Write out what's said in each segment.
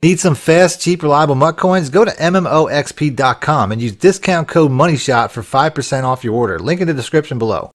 Need some fast, cheap, reliable MUT coins? Go to MMOXP.com and use discount code MONEYSHOT for 5% off your order. Link in the description below.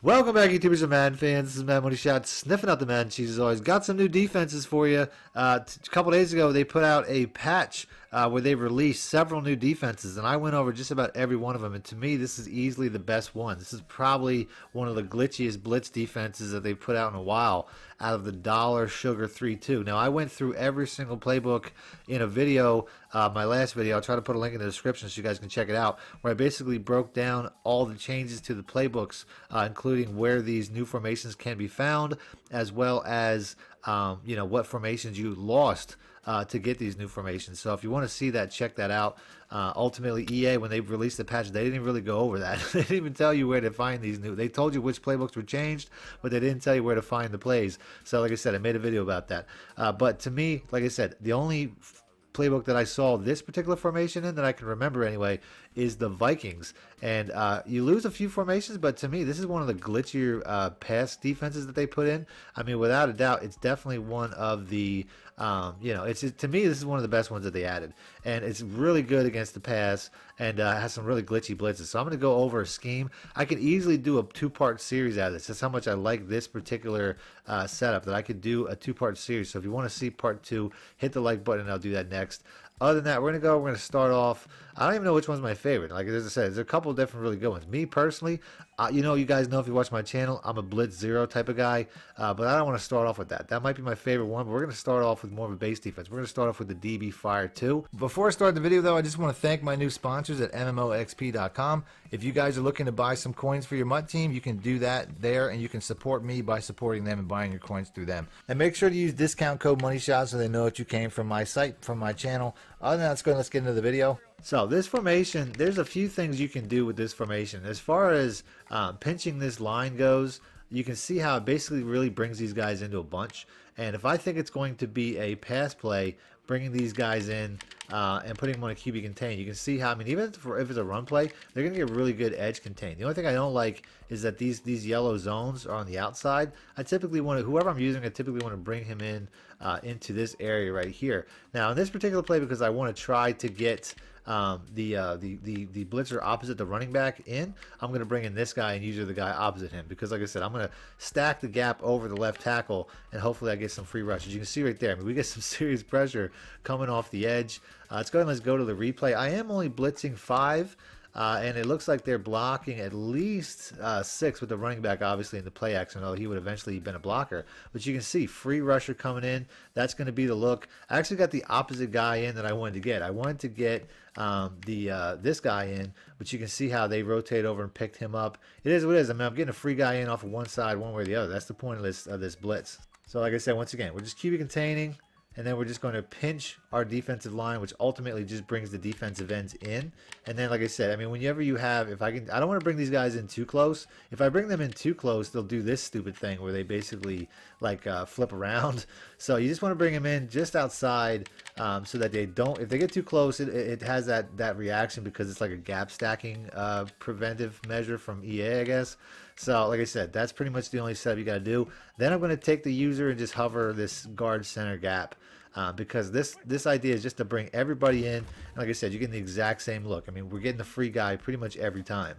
Welcome back, YouTubers and Madden fans. This is Madden MoneyShot, sniffing out the Madden cheese as always. Got some new defenses for you. A couple days ago, they put out a patch where they released several new defenses, and I went over just about every one of them. And to me, this is easily the best one. This is probably one of the glitchiest Blitz defenses that they've put out in a while, out of the Dollar Sugar 3-2. Now, I went through every single playbook in a video, my last video. I'll try to put a link in the description so you guys can check it out, where I basically broke down all the changes to the playbooks, including where these new formations can be found, as well as what formations you lost to get these new formations. So if you want to see that, check that out. Ultimately, EA, when they released the patch, they didn't really go over that. They didn't even tell you where to find these new. They told you which playbooks were changed, but they didn't tell you where to find the plays. So like I said, I made a video about that. But to me, like I said, the only playbook that I saw this particular formation in that I can remember anyway is the Vikings. And you lose a few formations, but to me, this is one of the glitchier pass defenses that they put in. I mean, without a doubt, it's definitely one of the to me, this is one of the best ones that they added, and it's really good against the pass, and has some really glitchy blitzes. So I'm going to go over a scheme. I could easily do a two-part series out of this. That's how much I like this particular setup, that I could do a two-part series. So if you want to see part 2, hit the like button, and I'll do that next. Other than that, we're going to start off. I don't even know which one's my favorite. Like as I said, there's a couple of different really good ones. Me personally, you guys know if you watch my channel, I'm a Blitz 0 type of guy, but I don't want to start off with that. That might be my favorite one, but we're going to start off with more of a base defense. We're going to start off with the DB Fire 2. Before I start the video, though, I just want to thank my new sponsors at MMOXP.com. If you guys are looking to buy some coins for your MUT team, you can do that there, and you can support me by supporting them and buying your coins through them. And make sure to use discount code MONEYSHOT so they know that you came from my site, from my channel. Other than that, let's get into the video. So this formation, there's a few things you can do with this formation. As far as pinching this line goes, you can see how it basically really brings these guys into a bunch. And if I think it's going to be a pass play, bringing these guys in and putting them on a QB contain, you can see how, I mean, even if it's a run play, they're going to get really good edge contain. The only thing I don't like is that these yellow zones are on the outside. I typically want to, whoever I'm using, I typically want to bring him in into this area right here. Now, in this particular play, because I want to try to get the blitzer opposite the running back in, I'm going to bring in this guy and usually the guy opposite him, because like I said, I'm going to stack the gap over the left tackle, and hopefully I get some free rushes. You can see right there, I mean, we get some serious pressure coming off the edge. Let's go ahead and let's go to the replay. I am only blitzing 5. And it looks like they're blocking at least 6 with the running back, obviously, in the play action, although he would eventually have been a blocker. But you can see free rusher coming in. That's going to be the look. I actually got the opposite guy in that I wanted to get. I wanted to get this guy in, but you can see how they rotate over and picked him up. It is what it is. I mean, I'm getting a free guy in off of one side, one way or the other. That's the point of this blitz. So like I said, once again, we're just QB containing. And then we're just going to pinch our defensive line, which ultimately just brings the defensive ends in. And then, like I said, I mean, whenever you have, I don't want to bring these guys in too close. If I bring them in too close, they'll do this stupid thing where they basically like flip around. So you just want to bring them in just outside so that they don't, if they get too close, it has that reaction, because it's like a gap stacking preventive measure from EA, I guess. So like I said, that's pretty much the only setup you got to do. Then I'm going to take the user and just hover this guard center gap. Because this idea is just to bring everybody in. And like I said, you're getting the exact same look. I mean, we're getting the free guy pretty much every time.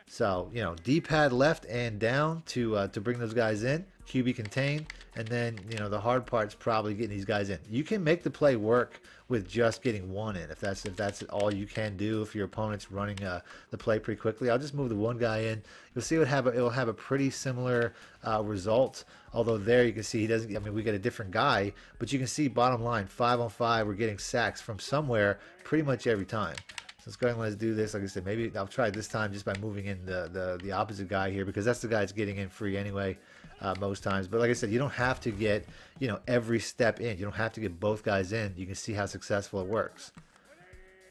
So, D-pad left and down to bring those guys in. QB contain. And then, the hard part's probably getting these guys in. You can make the play work with just getting one in, if that's all you can do. If your opponent's running the play pretty quickly, I'll just move the one guy in. You'll see it'll have a pretty similar result. Although there you can see he doesn't. I mean, we get a different guy, but you can see bottom line 5 on 5. We're getting sacks from somewhere pretty much every time. So let's go ahead and let's do this. Like I said, maybe I'll try it this time just by moving in the opposite guy here, because that's the guy that's getting in free anyway. Most times. But like I said, you don't have to get every step in. You don't have to get both guys in. You can see how successful it works.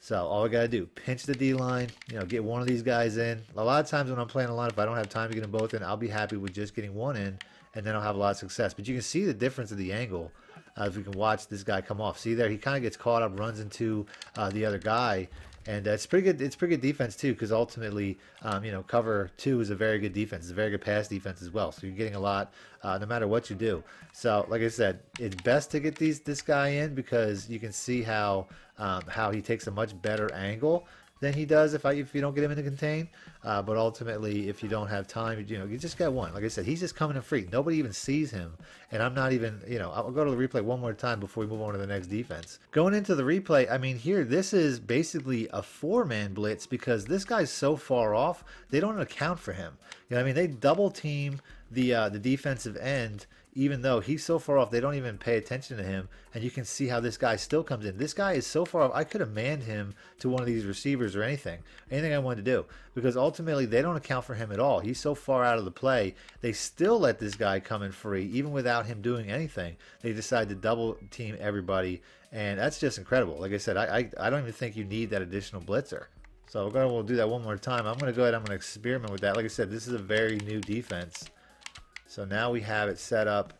So all I gotta do, pinch the D line, get one of these guys in. A lot of times when I'm playing a lot, if I don't have time to get them both in, I'll be happy with just getting one in, and then I'll have a lot of success. But you can see the difference of the angle. If we can watch this guy come off, see there, he kind of gets caught up, runs into the other guy, And it's pretty good. It's pretty good defense too, because ultimately, you know, cover two is a very good defense. It's a very good pass defense as well. So you're getting a lot, no matter what you do. So, like I said, it's best to get this guy in because you can see how he takes a much better angle than he does if you don't get him in the contain. But ultimately, if you don't have time, you know, you just got one. Like I said, he's just coming in free. Nobody even sees him, and I'm not even, you know, I'll go to the replay one more time before we move on to the next defense. Going into the replay, I mean, here, this is basically a 4-man blitz because this guy's so far off, they don't account for him. You know what I mean? They double team the defensive end, even though he's so far off, they don't even pay attention to him. And you can see how this guy still comes in. This guy is so far off, I could have manned him to one of these receivers or anything I wanted to do, because ultimately they don't account for him at all. He's so far out of the play, they still let this guy come in free, even without him doing anything. They decide to double team everybody, and that's just incredible. Like I said, I don't even think you need that additional blitzer. So we'll do that one more time. I'm going to go ahead, I'm going to experiment with that. Like I said, this is a very new defense. So now we have it set up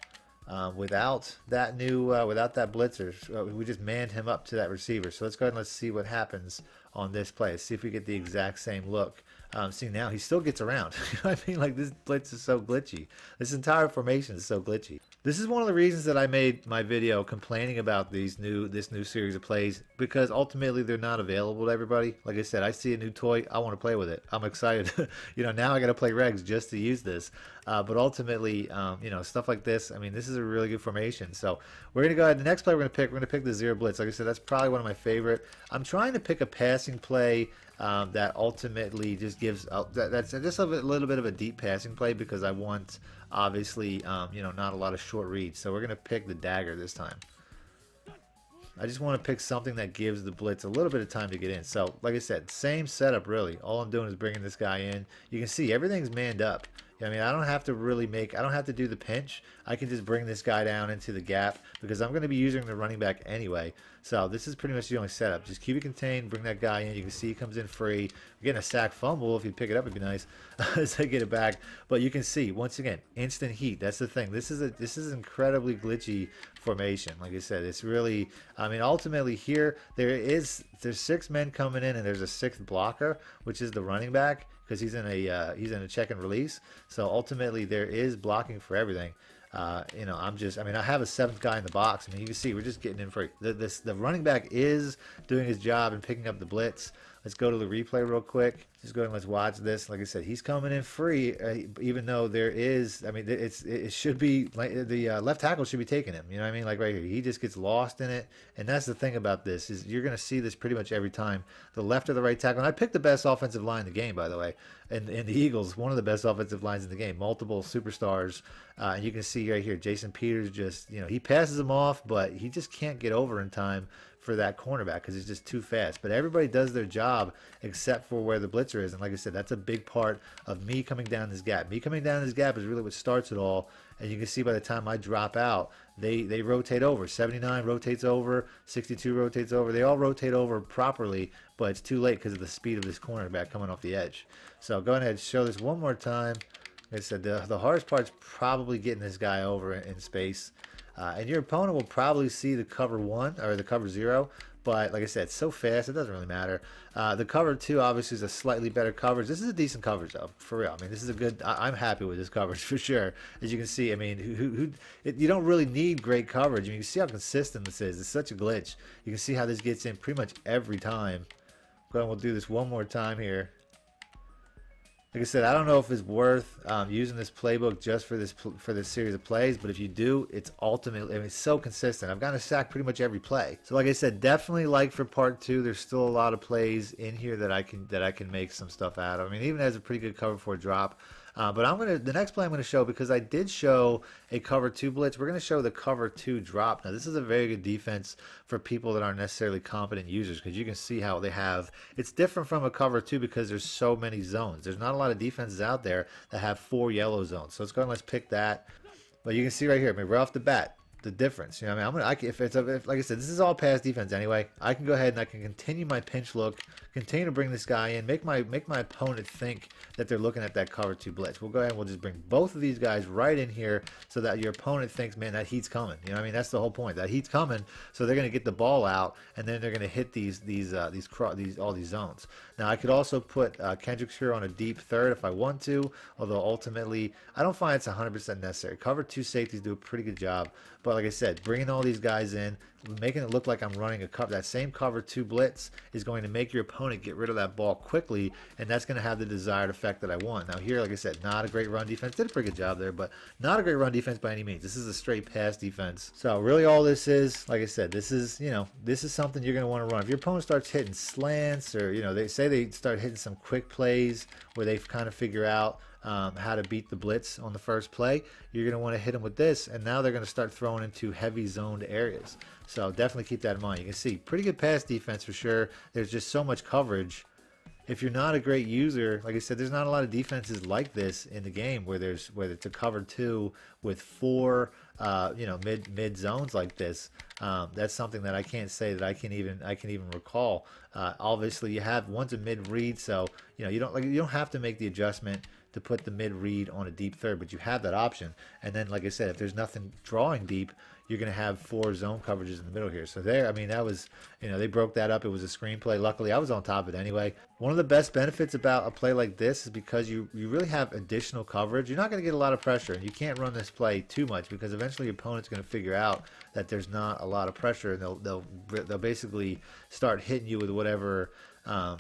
without that blitzer. We just manned him up to that receiver. So let's go ahead and let's see what happens on this play. Let's see if we get the exact same look. See, now he still gets around. You know what I mean? Like, this blitz is so glitchy. This entire formation is so glitchy. This is one of the reasons that I made my video complaining about this new series of plays, because ultimately they're not available to everybody. Like I said, I see a new toy, I want to play with it. I'm excited. You know, now I got to play regs just to use this. But ultimately, you know, stuff like this, I mean, this is a really good formation. So we're going to go ahead. The next play we're going to pick the zero blitz. Like I said, that's probably one of my favorite. I'm trying to pick a passing play that ultimately just gives that's just a little bit of a deep passing play, because I want, obviously, you know, not a lot of short reads. So we're going to pick the dagger this time. I just want to pick something that gives the blitz a little bit of time to get in. So like I said, same setup really. All I'm doing is bringing this guy in. You can see everything's manned up. I mean, I don't have to do the pinch. I can just bring this guy down into the gap, because I'm going to be using the running back anyway. So this is pretty much the only setup. Just keep it contained, bring that guy in. You can see he comes in free. We're getting a sack fumble. If you pick it up, it'd be nice as I get it back. But you can see, once again, instant heat. That's the thing. This is incredibly glitchy formation. Like I said, it's really, I mean, ultimately here there's 6 men coming in, and there's a 6th blocker, which is the running back, because he's in a check and release. So ultimately there is blocking for everything. You know, I have a 7th guy in the box. I mean, you can see we're just getting in free. The running back is doing his job and picking up the blitz. Let's go to the replay real quick. Just go ahead and let's watch this. Like I said, he's coming in free, even though there is, I mean, it should be, like, the left tackle should be taking him. You know what I mean? Like right here, he just gets lost in it. And that's the thing about this, is you're going to see this pretty much every time. The left or the right tackle. And I picked the best offensive line in the game, by the way. And the Eagles, one of the best offensive lines in the game. Multiple superstars. And you can see right here, Jason Peters just, you know, he passes him off, but he just can't get over in time for that cornerback, because he's just too fast. But everybody does their job except for where the blitzer is. And like I said, that's a big part of me coming down this gap. Me coming down this gap is really what starts it all. And you can see by the time I drop out, they rotate over. 79 rotates over, 62 rotates over. They all rotate over properly, but it's too late because of the speed of this cornerback coming off the edge. So go ahead and show this one more time. Like I said, the hardest part's probably getting this guy over in space. And your opponent will probably see the cover 1 or the cover 0, but like I said, it's so fast it doesn't really matter. The cover 2 obviously is a slightly better coverage. This is a decent coverage though, for real. I mean, this is a good. I'm happy with this coverage for sure. As you can see, I mean, you don't really need great coverage. I mean, you can see how consistent this is. It's such a glitch. You can see how this gets in pretty much every time. Go ahead and we'll do this one more time here. Like I said, I don't know if it's worth using this playbook just for this series of plays, but if you do, it's ultimately, I mean, it's so consistent. I've gotten a sack pretty much every play. So like I said, definitely like for part 2. There's still a lot of plays in here that I can make some stuff out of. I mean, even as a pretty good cover 4 drop. But the next play I'm going to show, because I did show a cover 2 blitz, we're going to show the cover 2 drop. Now this is a very good defense for people that aren't necessarily competent users, because you can see how they have, it's different from a cover 2 because there's so many zones. There's not a lot of defenses out there that have 4 yellow zones. So let's go and let's pick that. But you can see right here, I mean, right off the bat, the difference. You know what I mean? If like I said, this is all pass defense anyway. I can go ahead and I can continue my pinch look, continue to bring this guy in, make my opponent think that they're looking at that cover 2 blitz. We'll go ahead and we'll just bring both of these guys right in here so that your opponent thinks, man, that heat's coming. You know what I mean? That's the whole point. That heat's coming, so they're going to get the ball out, and then they're going to hit all these zones. Now I could also put Kendricks here on a deep third if I want to, although ultimately I don't find it's 100% necessary. Cover 2 safeties do a pretty good job, but like I said, bringing all these guys in, making it look like I'm running a cover, that same cover 2 blitz is going to make your opponent get rid of that ball quickly, and that's going to have the desired effect that I want. Now here, like I said, not a great run defense. Did a pretty good job there, but not a great run defense by any means. This is a straight pass defense. So really all this is, like I said, this is, you know, this is something you're going to want to run. If your opponent starts hitting slants, or, you know, they start hitting some quick plays where they kind of figure out how to beat the blitz on the first play, you're going to want to hit them with this, and now they're going to start throwing into heavy zoned areas. So definitely keep that in mind. You can see pretty good pass defense for sure. There's just so much coverage. If you're not a great user, like I said, there's not a lot of defenses like this in the game where it's a cover 2 with 4 you know, mid zones like this. That's something that I can't say that I can even recall. Obviously, one's a mid read, so you know you don't have to make the adjustment to put the mid read on a deep third, but you have that option. And then, like I said, if there's nothing drawing deep, you're going to have 4 zone coverages in the middle here. So there, I mean, that was, you know, they broke that up. It was a screenplay. Luckily, I was on top of it anyway. One of the best benefits about a play like this is because you really have additional coverage. You're not going to get a lot of pressure, and you can't run this play too much because eventually your opponent's going to figure out that there's not a lot of pressure, and they'll basically start hitting you with whatever.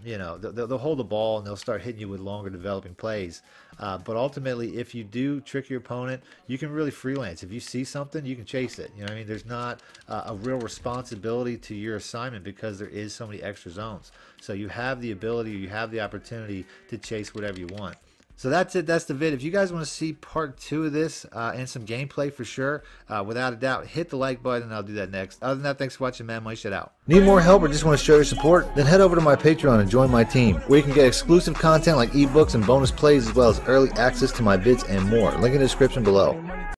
You know, they'll hold the ball and they'll start hitting you with longer developing plays. But ultimately, if you do trick your opponent, you can really freelance. If you see something, you can chase it. You know what I mean? There's not a real responsibility to your assignment because there is so many extra zones. So you have the ability, you have the opportunity to chase whatever you want. So that's it. That's the vid. If you guys want to see part 2 of this and some gameplay for sure, without a doubt, hit the like button and I'll do that next. Other than that, thanks for watching, man. Money Shut Out. Need more help or just want to show your support? Then head over to my Patreon and join my team, where you can get exclusive content like ebooks and bonus plays, as well as early access to my vids and more. Link in the description below.